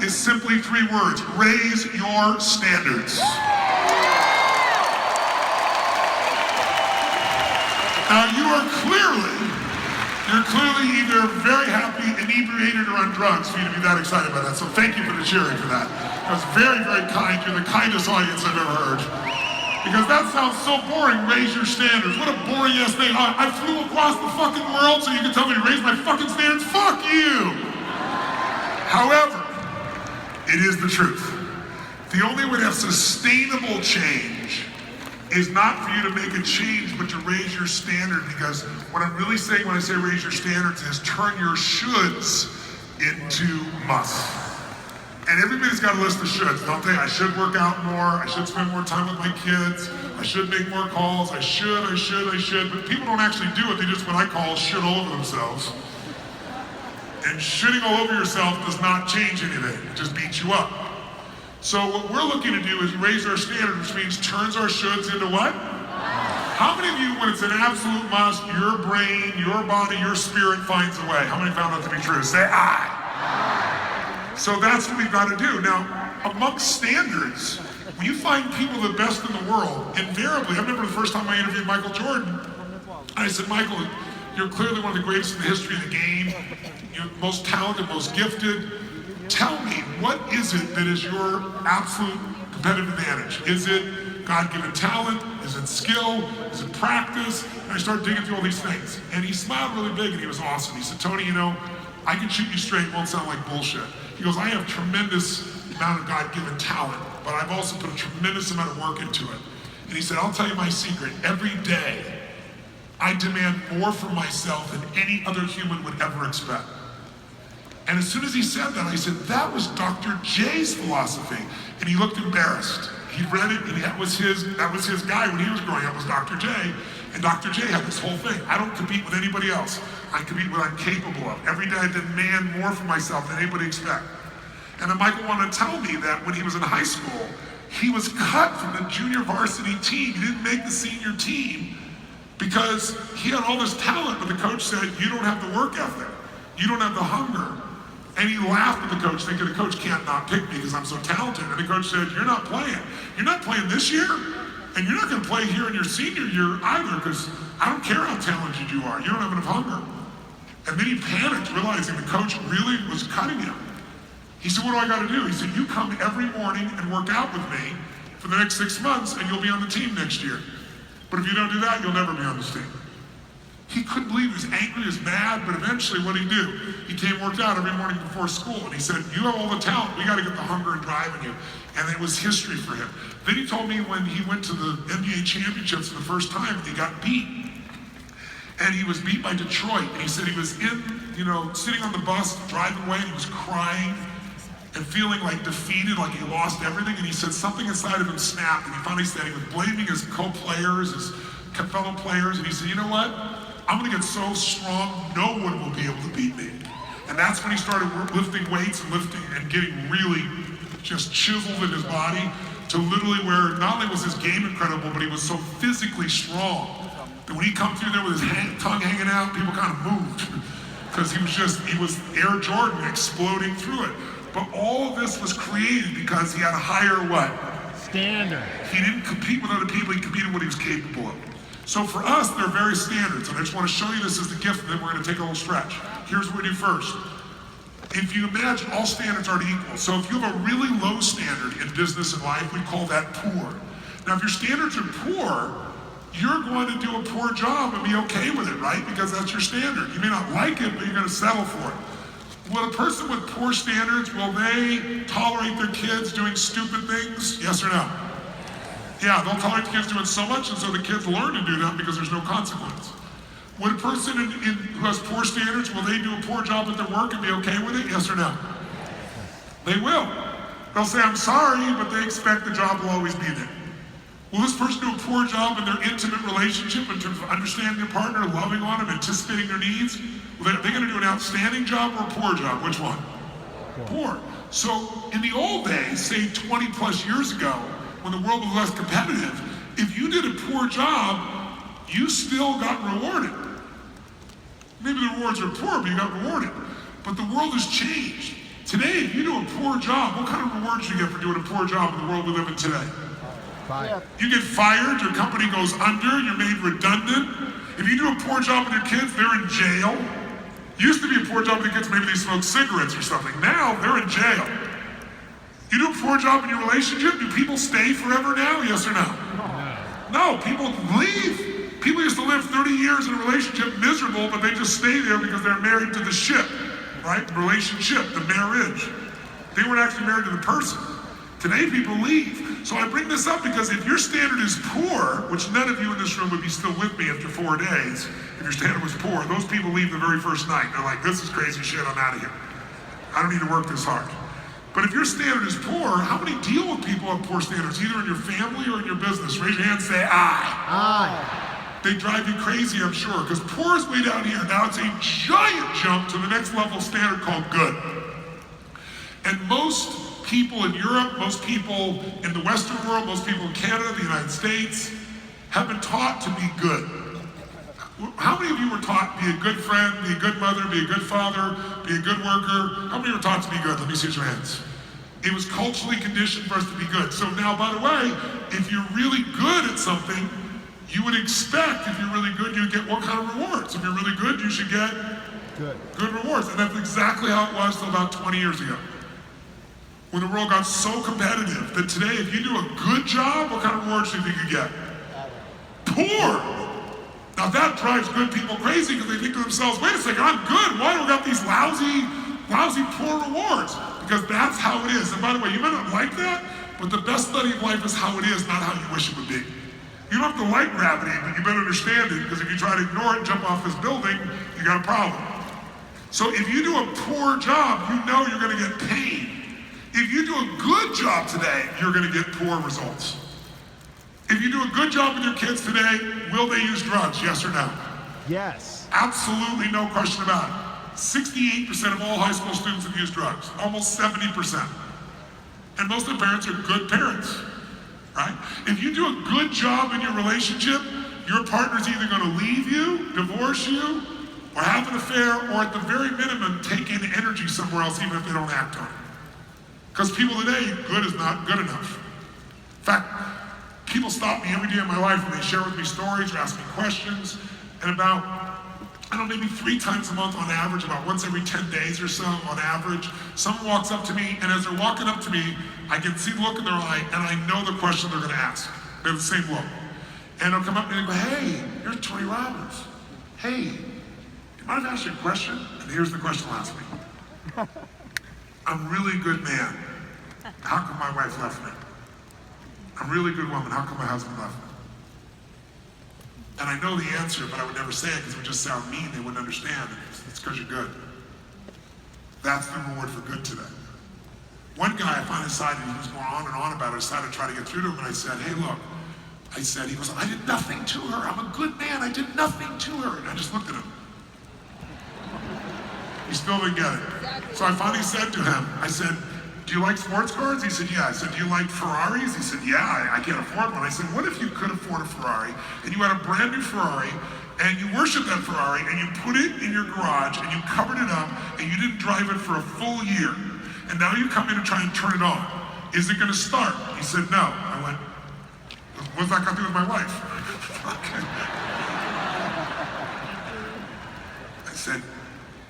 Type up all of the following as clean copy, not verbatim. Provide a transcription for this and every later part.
is simply 3 words: raise your standards. Now you're clearly either very happy, inebriated, or on drugs for you to be that excited about that. So thank you for the cheering for that. That was very, very kind. You're the kindest audience I've ever heard. Because that sounds so boring, raise your standards. What a boring ass thing. I flew across the fucking world so you can tell me to raise my fucking standards? Fuck you! However, it is the truth. The only way to have sustainable change is not for you to make a change, but to raise your standard. Because what I'm really saying when I say raise your standards is turn your shoulds into must. And everybody's got a list of shoulds, don't they? I should work out more, I should spend more time with my kids, I should make more calls, I should. But people don't actually do it, they just, when I call, shit all over themselves. And shitting all over yourself does not change anything, it just beats you up. So what we're looking to do is raise our standard, which means turns our shoulds into what? How many of you, when it's an absolute must, your brain, your body, your spirit finds a way? How many found that to be true? Say aye. So that's what we've got to do. Now, amongst standards, when you find people the best in the world, invariably, I remember the first time I interviewed Michael Jordan, I said, Michael, you're clearly one of the greatest in the history of the game. You're most talented, most gifted. Tell me, what is it that is your absolute competitive advantage? Is it God-given talent? Is it skill? Is it practice? And I started digging through all these things. And he smiled really big and he was awesome. He said, Tony, you know, I can shoot you straight, it won't sound like bullshit. He goes, I have tremendous amount of God-given talent, but I've also put a tremendous amount of work into it. And he said, I'll tell you my secret. Every day, I demand more from myself than any other human would ever expect. And as soon as he said that, I said, that was Dr. J's philosophy. And he looked embarrassed. He read it, and that was his guy when he was growing up, was Dr. J. And Dr. J had this whole thing. I don't compete with anybody else. I compete with what I'm capable of. Every day I demand more from myself than anybody expect. And then Michael wanted to tell me that when he was in high school, he was cut from the junior varsity team. He didn't make the senior team because he had all this talent, but the coach said, you don't have the work ethic. You don't have the hunger. And he laughed at the coach, thinking the coach can't not pick me because I'm so talented. And the coach said, you're not playing. You're not playing this year, and you're not going to play here in your senior year either, because I don't care how talented you are. You don't have enough hunger. And then he panicked, realizing the coach really was cutting him. He said, what do I got to do? He said, you come every morning and work out with me for the next 6 months, and you'll be on the team next year. But if you don't do that, you'll never be on this team. He couldn't believe he was angry, he was mad, but eventually what did he do? He came and worked out every morning before school, and he said, you have all the talent, we gotta get the hunger and drive in you. And it was history for him. Then he told me when he went to the NBA championships for the first time, he got beat. And he was beat by Detroit, and he said he was sitting on the bus, driving away, and he was crying and feeling like defeated, like he lost everything. And he said something inside of him snapped, and he finally said he was blaming his co-players, his fellow players, and he said, you know what? I'm gonna get so strong, no one will be able to beat me. And that's when he started lifting weights and lifting and getting really just chiseled in his body to literally where not only was his game incredible, but he was so physically strong that when he come through there with his tongue hanging out, people kind of moved because he was Air Jordan exploding through it. But all of this was created because he had a higher what? Standard. He didn't compete with other people, he competed with what he was capable of. So for us, there are various standards, and I just want to show you this as the gift, and then we're going to take a little stretch. Here's what we do first. If you imagine all standards aren't equal, so if you have a really low standard in business and life, we call that poor. Now, if your standards are poor, you're going to do a poor job and be okay with it, right? Because that's your standard. You may not like it, but you're going to settle for it. Will a person with poor standards, will they tolerate their kids doing stupid things? Yes or no? Yeah, they'll tolerate the kids doing so much, and so the kids learn to do that because there's no consequence. Would a person who has poor standards, will they do a poor job at their work and be okay with it? Yes or no? They will. They'll say, I'm sorry, but they expect the job will always be there. Will this person do a poor job in their intimate relationship in terms of understanding their partner, loving on them, anticipating their needs? Are they going to do an outstanding job or a poor job? Which one? Poor. So in the old days, say 20 plus years ago, when the world was less competitive, if you did a poor job, you still got rewarded. Maybe the rewards are poor, but you got rewarded. But the world has changed. Today, if you do a poor job, what kind of rewards do you get for doing a poor job in the world we live in today? Fired. You get fired, your company goes under, you're made redundant. If you do a poor job with your kids, they're in jail. Used to be a poor job with your kids, maybe they smoke cigarettes or something. Now, they're in jail. You do a poor job in your relationship, do people stay forever now, yes or no? No, people leave. People used to live 30 years in a relationship miserable, but they just stay there because they're married to the ship, right? Relationship, the marriage. They weren't actually married to the person. Today, people leave. So I bring this up because if your standard is poor, which none of you in this room would be still with me after 4 days, if your standard was poor, those people leave the very first night. They're like, this is crazy shit, I'm out of here. I don't need to work this hard. But if your standard is poor, how many deal with people with poor standards, either in your family or in your business? Raise your hand, say aye. Aye. They drive you crazy, I'm sure, because poor is way down here. Now it's a giant jump to the next level standard called good. And most people in Europe, most people in the Western world, most people in Canada, the United States, have been taught to be good. How many of you were taught be a good friend, be a good mother, be a good father, be a good worker? How many were taught to be good? Let me see your hands. It was culturally conditioned for us to be good. So now, by the way, if you're really good at something, you would expect, if you're really good, you'd get what kind of rewards? If you're really good, you should get good rewards. And that's exactly how it was till about 20 years ago. When the world got so competitive that today, if you do a good job, what kind of rewards do you think you get? Poor. Now that drives good people crazy because they think to themselves, wait a second, I'm good. Why do I got these lousy, poor rewards? Because that's how it is. And by the way, you might not like that, but the best study of life is how it is, not how you wish it would be. You don't have to like gravity, but you better understand it, because if you try to ignore it and jump off this building, you got a problem. So if you do a poor job, you know you're gonna get paid. If you do a good job today, you're gonna get poor results. If you do a good job with your kids today, will they use drugs, yes or no? Yes. Absolutely no question about it. 68% of all high school students have used drugs, almost 70%. And most of the parents are good parents, right? If you do a good job in your relationship, your partner's either gonna leave you, divorce you, or have an affair, or at the very minimum, take in energy somewhere else, even if they don't act on it. Because people today, good is not good enough. In fact, people stop me every day of my life and they share with me stories or ask me questions. And about, I don't know, maybe 3 times a month on average, about once every 10 days or so on average, someone walks up to me, and as they're walking up to me, I can see the look in their eye, and I know the question they're gonna ask. They have the same look. And they'll come up to me and go, hey, here's Tony Robbins. Hey, do you mind if I ask you a question? And here's the question they'll ask me. I'm a really good man. How come my wife left me? I'm a really good woman. How come my husband left me? And I know the answer, but I would never say it because it would just sound mean. They wouldn't understand. It's because you're good. That's the reward for good today. One guy, I finally decided, he was going on and on about it. I decided to try to get through to him, and I said, hey, look. I said, he goes, I did nothing to her. I'm a good man. I did nothing to her. And I just looked at him. He still didn't get it. So I finally said to him, I said, do you like sports cars? He said, yeah. I said, do you like Ferraris? He said, yeah, I can't afford one. I said, what if you could afford a Ferrari, and you had a brand new Ferrari, and you worshiped that Ferrari, and you put it in your garage, and you covered it up, and you didn't drive it for a full year, and now you come in to try and turn it on. Is it gonna start? He said, no. I went, what's that got to do with my wife? Okay. I said,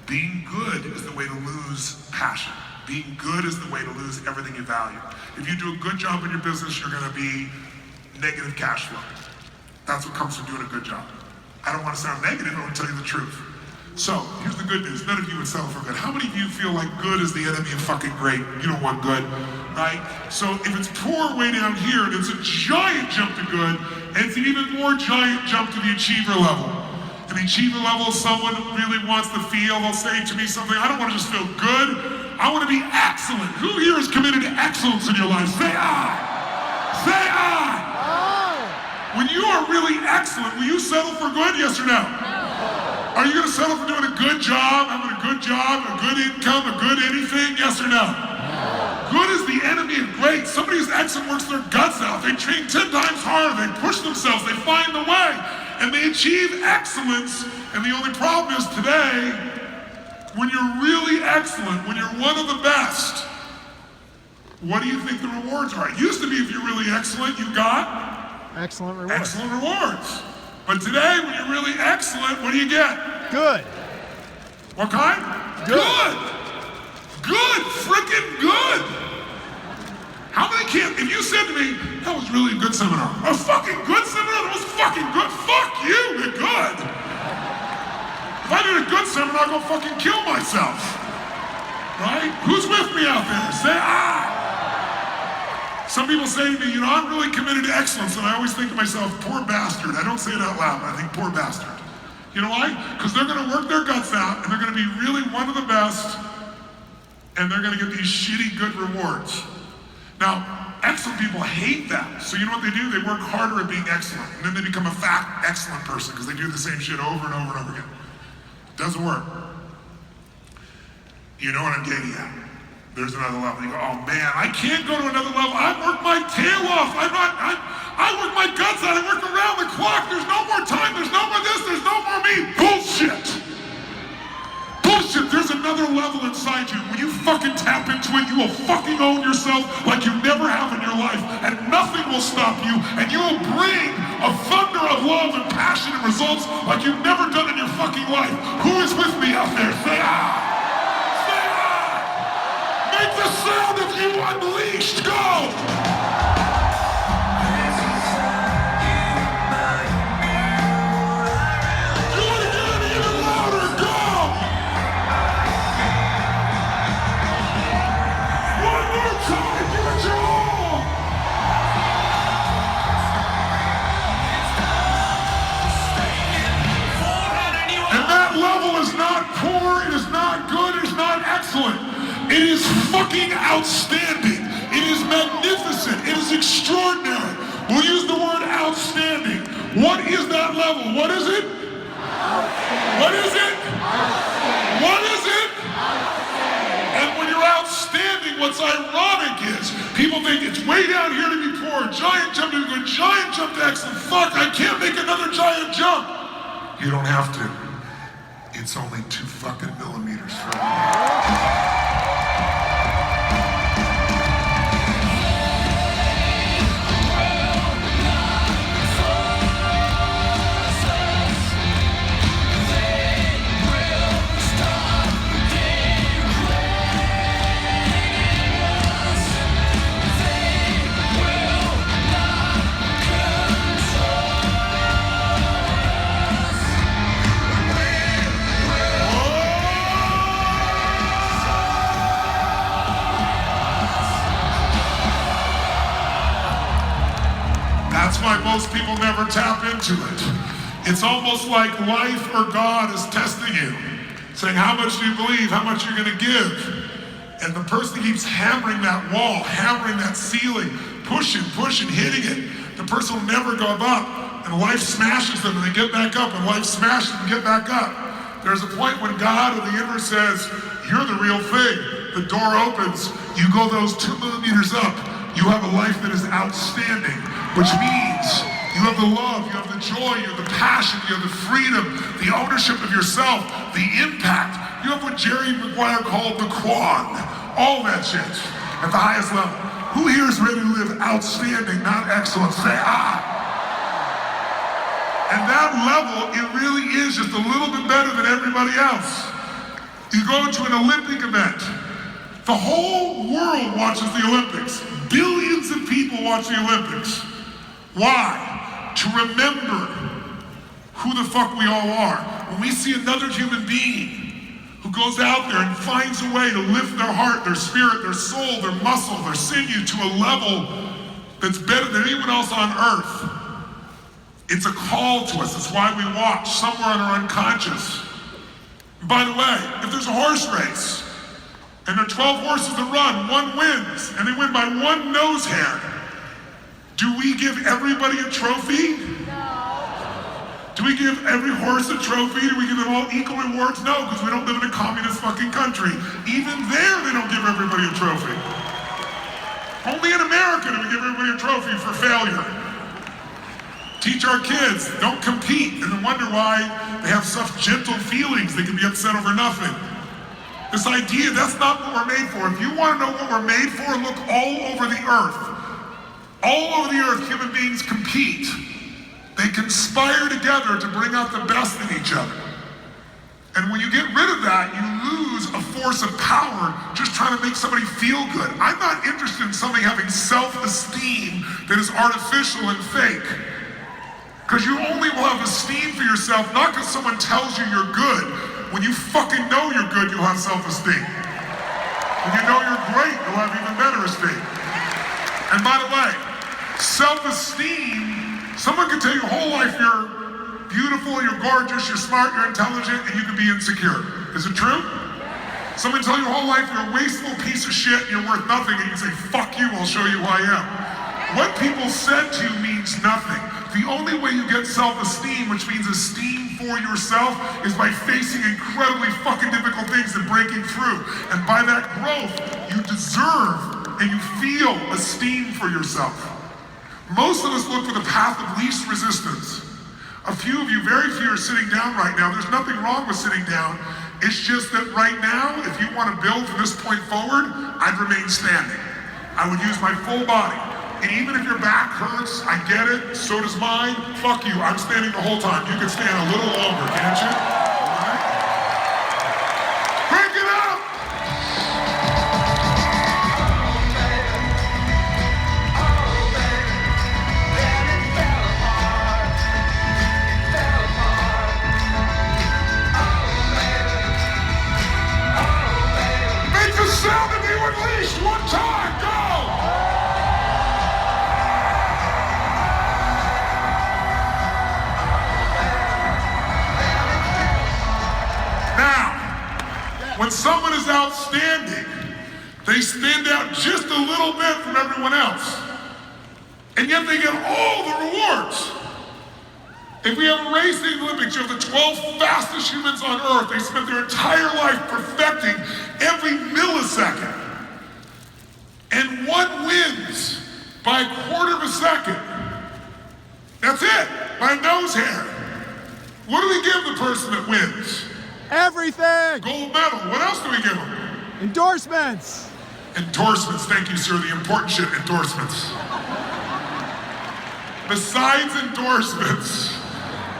being good is the way to lose passion. Being good is the way to lose everything you value. If you do a good job in your business, you're gonna be negative cash flow. That's what comes from doing a good job. I don't want to sound negative, I want to tell you the truth. So, here's the good news. None of you would settle for good. How many of you feel like good is the enemy of fucking great? You don't want good, right? So if it's poor way down here, and it's a giant jump to good, and it's an even more giant jump to the achiever level. And the achiever level, someone really wants to feel, they'll say to me something, I don't want to just feel good, I want to be excellent. Who here is committed to excellence in your life? Say I. Say I. When you are really excellent, will you settle for good, yes or no? Are you going to settle for doing a good job, having a good job, a good income, a good anything, yes or no? Good is the enemy of great. Somebody who's excellent works their guts out. They train 10 times harder. They push themselves. They find the way. And they achieve excellence. And the only problem is today, when you're really excellent, when you're one of the best, what do you think the rewards are? It used to be if you're really excellent, you got Excellent reward. excellent rewards. But today, when you're really excellent, what do you get? Good. What kind? Good. Good, freaking good. How many can't, if you said to me, that was really a good seminar. A fucking good seminar? That was fucking good. Fuck you, you're good. If I did a good seminar, I'd go fucking kill myself. Right? Who's with me out there? Say ah. Some people say to me, I'm really committed to excellence, and I always think to myself, poor bastard. I don't say it out loud, but I think, poor bastard. You know why? Because they're gonna work their guts out, and they're gonna be really one of the best, and they're gonna get these shitty good rewards. Now, excellent people hate that. So you know what they do? They work harder at being excellent, and then they become a fat, excellent person, because they do the same shit over and over and over again. Doesn't work. You know what I'm getting at? There's another level. You go, oh man, I can't go to another level. I work my tail off. I work my guts out. I work around the clock. There's no more time. There's no more this. There's no more me. Bullshit. Bullshit. There's another level inside you. When you fucking tap into it, you will fucking own yourself like you never have in your life, and nothing will stop you, and you will bring a thunder of love and passion and results like you've never done in your fucking life. Who is with me out there? Say ah. Make the sound of you unleashed, go! You want to get it even louder, go! One more time, give it your all! And that level is not poor, it is not good, it is not excellent. It is fucking outstanding. It is magnificent. It is extraordinary. We'll use the word outstanding. What is that level? What is it? What is it? What is it? And when you're outstanding, what's ironic is people think it's way down here to be poor. Giant jump to be good. Giant jump to excellent. Fuck, I can't make another giant jump. You don't have to. It's only 2 fucking millimeters from you. That's why most people never tap into it. It's almost like life or God is testing you, saying, how much do you believe? How much are you going to give? And the person keeps hammering that wall, hammering that ceiling, pushing, hitting it. The person will never go up, and life smashes them, and they get back up, and life smashes them and get back up. There's a point when God or the universe says, you're the real thing. The door opens, you go those 2 millimeters up, you have a life that is outstanding, which means you have the love, you have the joy, you have the passion, you have the freedom, the ownership of yourself, the impact. You have what Jerry Maguire called the quad, all that shit at the highest level. Who here is ready to live outstanding, not excellent? Say ah. And that level, it really is just a little bit better than everybody else. You go to an Olympic event, the whole world watches the Olympics. Billions of people watch the Olympics. Why? To remember who the fuck we all are. When we see another human being who goes out there and finds a way to lift their heart, their spirit, their soul, their muscle, their sinew to a level that's better than anyone else on earth, it's a call to us. It's why we watch somewhere in our unconscious. And by the way, if there's a horse race, and there are 12 horses that run, one wins, and they win by 1 nose hair. Do we give everybody a trophy? No. Do we give every horse a trophy? Do we give them all equal rewards? No, because we don't live in a communist fucking country. Even there, they don't give everybody a trophy. Only in America do we give everybody a trophy for failure. Teach our kids, don't compete, and then wonder why they have such gentle feelings. They can be upset over nothing. This idea, that's not what we're made for. If you want to know what we're made for, look all over the earth. All over the earth, human beings compete. They conspire together to bring out the best in each other. And when you get rid of that, you lose a force of power just trying to make somebody feel good. I'm not interested in somebody having self-esteem that is artificial and fake. Because you only will have esteem for yourself, not because someone tells you you're good. When you fucking know you're good, you'll have self-esteem. When you know you're great, you'll have even better esteem. And by the way, self-esteem, someone can tell you your whole life you're beautiful, you're gorgeous, you're smart, you're intelligent, and you can be insecure. Is it true? Someone tell you your whole life you're a wasteful piece of shit, you're worth nothing, and you can say, fuck you, I'll show you who I am. What people said to you means nothing. The only way you get self-esteem, which means esteem for yourself, is by facing incredibly fucking difficult things and breaking through. And by that growth, you deserve and you feel esteem for yourself. Most of us look for the path of least resistance. A few of you, very few, are sitting down right now. There's nothing wrong with sitting down. It's just that right now, if you want to build from this point forward, I'd remain standing. I would use my full body. And even if your back hurts, I get it, so does mine, fuck you, I'm standing the whole time. You can stand a little longer, can't you? All right? Break it up! Make the sound of you at least one time, go! When someone is outstanding, they stand out just a little bit from everyone else. And yet they get all the rewards. If we have a race in the Olympics, you have the 12 fastest humans on earth. They spent their entire life perfecting every millisecond. And one wins by a quarter of a second. That's it, by a nose hair. What do we give the person that wins? Everything! Gold medal. What else do we give them? Endorsements! Endorsements, thank you, sir. The important shit, endorsements. Besides endorsements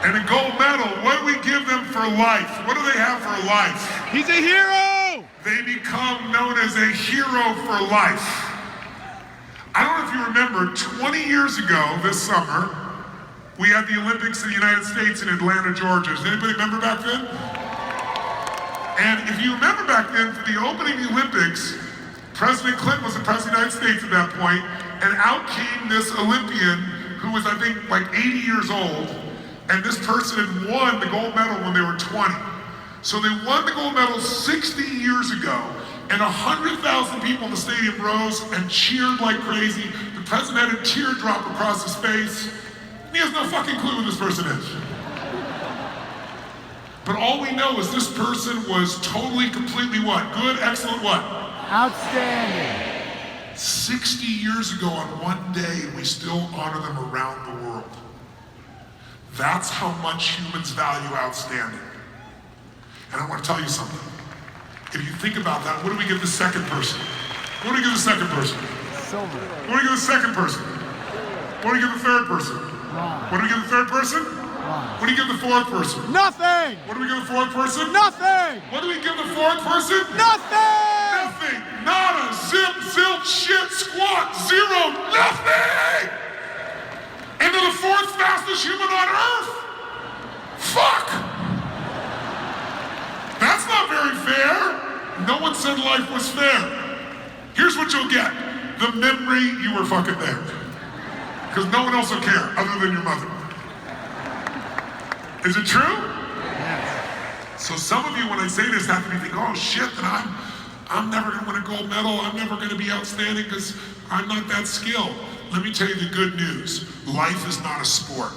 and a gold medal, what do we give them for life? What do they have for life? He's a hero! They become known as a hero for life. I don't know if you remember, 20 years ago this summer, we had the Olympics in the United States in Atlanta, Georgia. Does anybody remember back then? And if you remember back then, for the opening of the Olympics, President Clinton was the President of the United States at that point, and out came this Olympian who was, I think, like 80 years old, and this person had won the gold medal when they were 20. So they won the gold medal 60 years ago, and 100,000 people in the stadium rose and cheered like crazy. The president had a teardrop across his face. He has no fucking clue who this person is. But all we know is this person was totally, completely what? Good, excellent, what? Outstanding. 60 years ago on one day, we still honor them around the world. That's how much humans value outstanding. And I want to tell you something. If you think about that, what do we give the second person? What do we give the second person? Silver. What do we give the second person? What do we give the third person? Wrong. What do we give the third person? Wrong. What do you give the fourth person? Nothing! What do we give the fourth person? Nothing! What do we give the fourth person? Nothing! Nothing! Nada! Zip! Zilch! Shit! Squat! Zero! Nothing! And they're the fourth fastest human on Earth! Fuck! That's not very fair! No one said life was fair. Here's what you'll get. The memory you were fucking there. Because no one else will care other than your mother. Is it true? Yes. So some of you, when I say this, have to be thinking, oh shit, that I'm never gonna win a gold medal, I'm never gonna be outstanding because I'm not that skilled. Let me tell you the good news. Life is not a sport.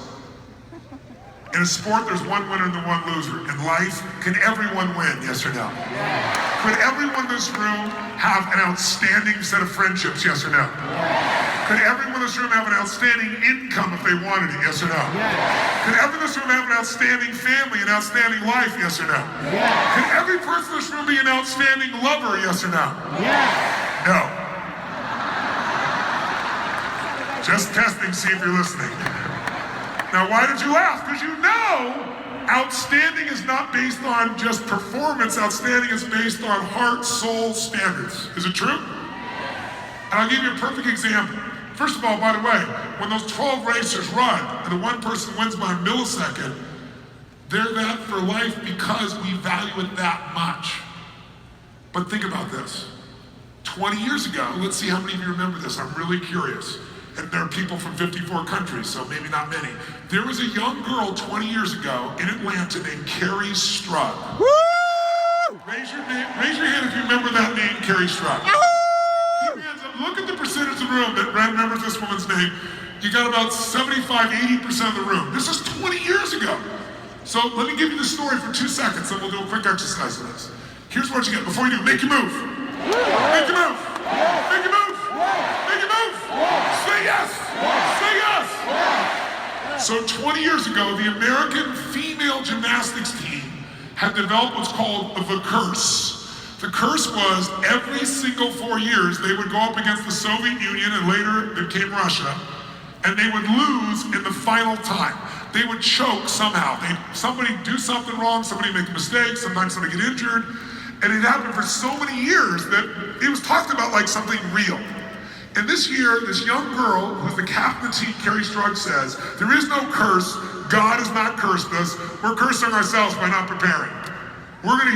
In a sport, there's one winner and one loser. In life, can everyone win, yes or no? Yes. Could everyone in this room have an outstanding set of friendships, yes or no? Yes. Could everyone in this room have an outstanding income if they wanted it, yes or no? Yes. Could everyone in this room have an outstanding family, an outstanding life, yes or no? Yes. Could every person in this room be an outstanding lover, yes or no? Yes. No. Just testing, see if you're listening. Now, why did you laugh? Because you know outstanding is not based on just performance. Outstanding is based on heart, soul standards. Is it true? And I'll give you a perfect example. First of all, by the way, when those 12 racers run and the one person wins by a millisecond, they're that for life because we value it that much. But think about this. 20 years ago, let's see how many of you remember this. I'm really curious. And there are people from 54 countries, so maybe not many. There was a young girl 20 years ago in Atlanta named Carrie Strug. Woo! Raise your hand if you remember that name, Carrie Strug. Look at the percentage of the room that remembers this woman's name. You got about 75, 80% of the room. This is 20 years ago. So let me give you the story for 2 seconds, and we'll do a quick exercise of this. Here's what you get. Before you do, make your move. Make your move. Make your move. Make your move. Say yes. Say yes. So 20 years ago, the American female gymnastics team had developed what's called the curse. The curse was every single 4 years, they would go up against the Soviet Union, and later it became Russia, and they would lose in the final time. They would choke somehow. Somebody do something wrong, somebody make a mistake, sometimes somebody get injured, and it happened for so many years that it was talked about like something real. And this year, this young girl, who's the captain of the team, Carrie Strug, says, there is no curse, God has not cursed us, we're cursing ourselves by not preparing. We're gonna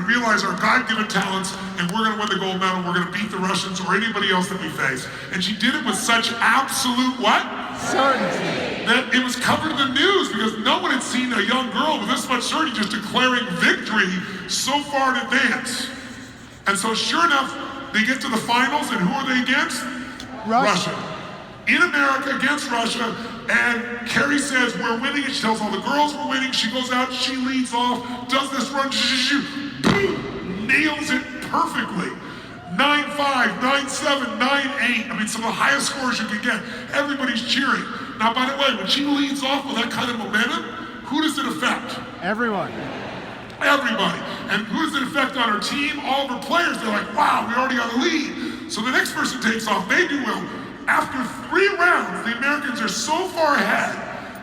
realize our God-given talents, and we're gonna win the gold medal. We're gonna beat the Russians or anybody else that we face. And she did it with such absolute what? Certainty. That it was covered in the news because no one had seen a young girl with this much certainty just declaring victory so far in advance. And so sure enough, they get to the finals, and who are they against? Russia. In America against Russia, and Carrie says, we're winning, and she tells all the girls we're winning, she goes out, she leads off, does this run, boom, nails it perfectly. 9-5, 9-7, 9-8, I mean, some of the highest scores you can get. Everybody's cheering. Now, by the way, when she leads off with that kind of momentum, who does it affect? Everyone. Everybody. And who does it affect on her team? All of her players. They're like, wow, we already got a lead. So the next person takes off, they do well. After 3 rounds, the Americans are so far ahead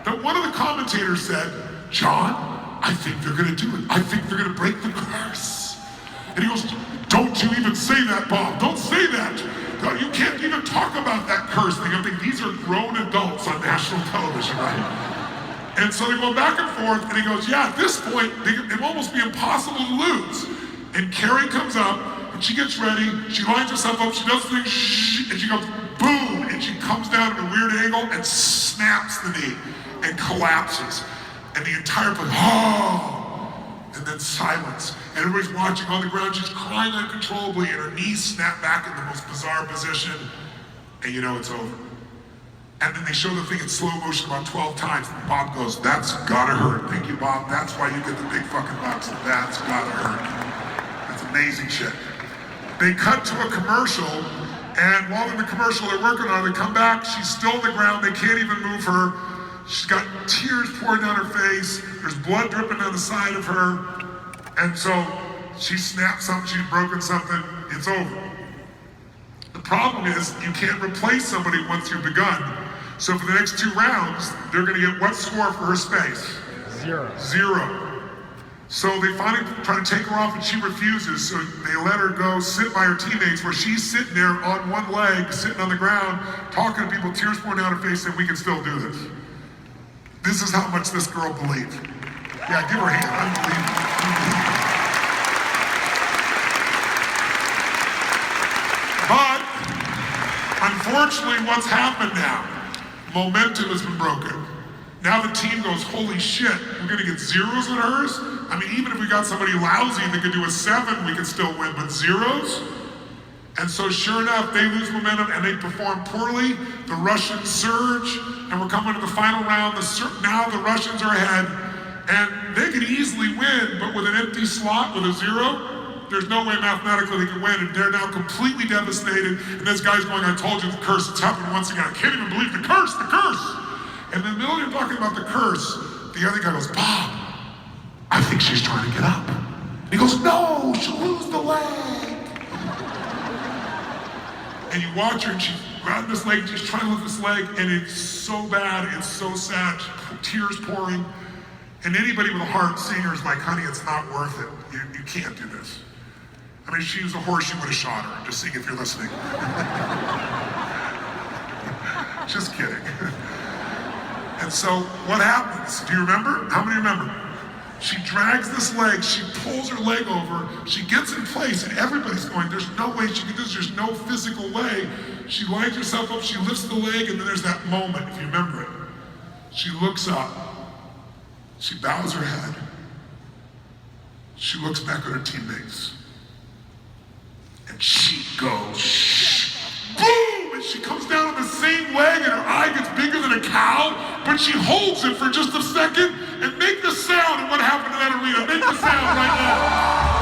that one of the commentators said, John, I think they're gonna do it. I think they're gonna break the curse. And he goes, don't you even say that, Bob. Don't say that. You can't even talk about that curse thing. I'm thinking, these are grown adults on national television, right? And so they go back and forth, and he goes, yeah, at this point, it will almost be impossible to lose. And Carrie comes up, and she gets ready, she lines herself up, she does the thing, and she goes, boom, and she comes down at a weird angle and snaps the knee and collapses. And the entire place, oh, and then silence. And everybody's watching on the ground, she's crying uncontrollably, and her knees snap back in the most bizarre position, and you know it's over. And then they show the thing in slow motion about 12 times, and Bob goes, that's gotta hurt. Thank you, Bob, that's why you get the big fucking bucks. That's gotta hurt. That's amazing shit. They cut to a commercial, and while in the commercial they're working on it, they come back, she's still on the ground, they can't even move her. She's got tears pouring down her face, there's blood dripping down the side of her, and so she snapped something, she's broken something, it's over. The problem is, you can't replace somebody once you've begun. So for the next 2 rounds, they're gonna get what score for her space? 0. 0. So they finally try to take her off and she refuses, so they let her go sit by her teammates where she's sitting there on one leg, sitting on the ground, talking to people, tears pouring down her face, saying, we can still do this. This is how much this girl believed. Yeah, give her a hand, unbelievable. But, unfortunately, what's happened now? Momentum has been broken. Now the team goes, holy shit, we're gonna get 0s on hers? I mean, even if we got somebody lousy that could do a 7, we could still win, but 0s? And so sure enough, they lose momentum and they perform poorly. The Russians surge, and we're coming to the final round. Now the Russians are ahead, and they could easily win, but with an empty slot, with a 0, there's no way mathematically they can win, and they're now completely devastated. And this guy's going, I told you the curse, it's happened once again. I can't even believe the curse, the curse. And in the middle of talking about the curse, the other guy goes, Bob, I think she's trying to get up. And he goes, no, she'll lose the leg. And you watch her, and she's grabbing this leg, she's trying to lift this leg, and it's so bad, it's so sad, tears pouring. And anybody with a heart seeing her is like, honey, it's not worth it. You can't do this. I mean, if she was a horse, you would have shot her. Just seeing if you're listening. Just kidding. And so what happens? Do you remember? How many remember? She drags this leg, she pulls her leg over, she gets in place, and everybody's going, there's no way she can do this, there's no physical way. She lines herself up, she lifts the leg, and then there's that moment, if you remember it. She looks up, she bows her head, she looks back at her teammates, and she goes, boom! And she comes down on the same leg, and her eye gets bigger than a cow, but she holds it for just a second, and make the sound of what happened in that arena. Make the sound right now.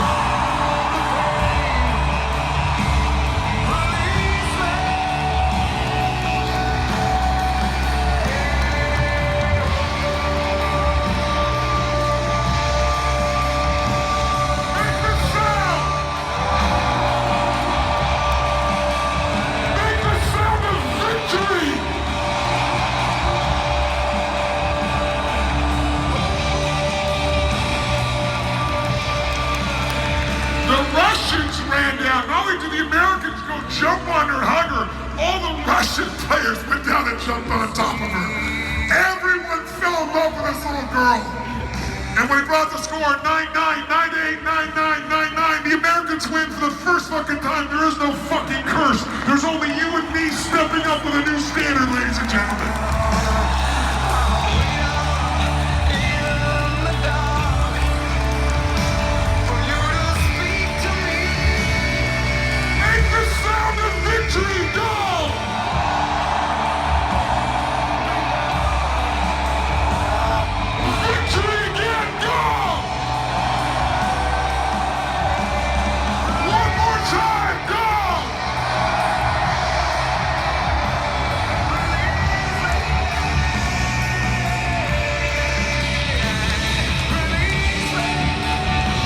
Not only did the Americans go jump on her, hug her, all the Russian players went down and jumped on top of her. Everyone fell in love with this little girl. And when he brought the score, 9-9, 9-8, 9-9, 9-9, the Americans win for the first fucking time. There is no fucking curse. There's only you and me stepping up with a new standard, ladies and gentlemen.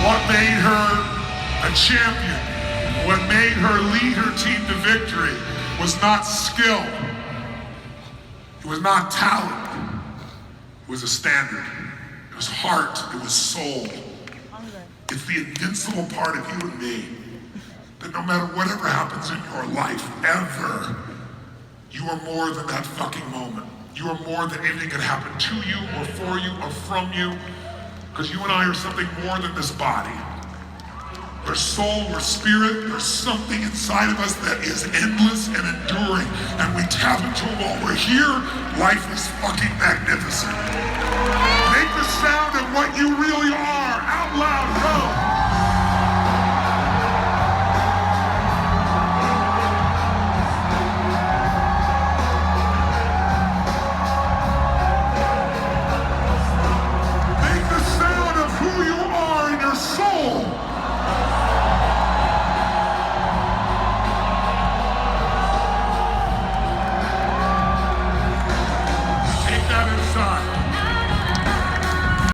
What made her a champion, what made her lead her team to victory was not skill, it was not talent, it was a standard, it was heart, it was soul. It's the invincible part of you and me, that no matter whatever happens in your life, ever, you are more than that fucking moment. You are more than anything that happened to you or for you or from you. Because you and I are something more than this body. We're soul, we're spirit, there's something inside of us that is endless and enduring, and we tap into it while we're here. Life is fucking magnificent.